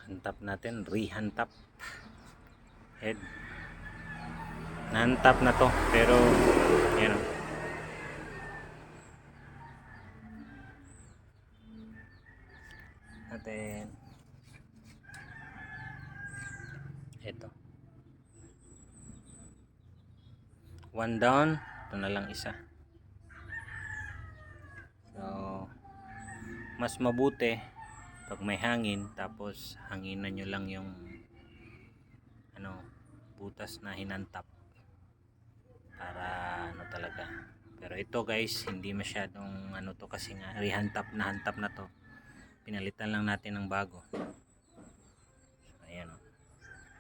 Hantap natin, rehantap head. Nahantap na to, pero yan o. Natin ito, one down, ito na lang isa. So mas mabuti pag may hangin, tapos hanginan nyo lang yung butas na hinantap para talaga. Pero ito guys, hindi masyadong to kasi nga rehantap na hantap na to, pinalitan lang natin ng bago.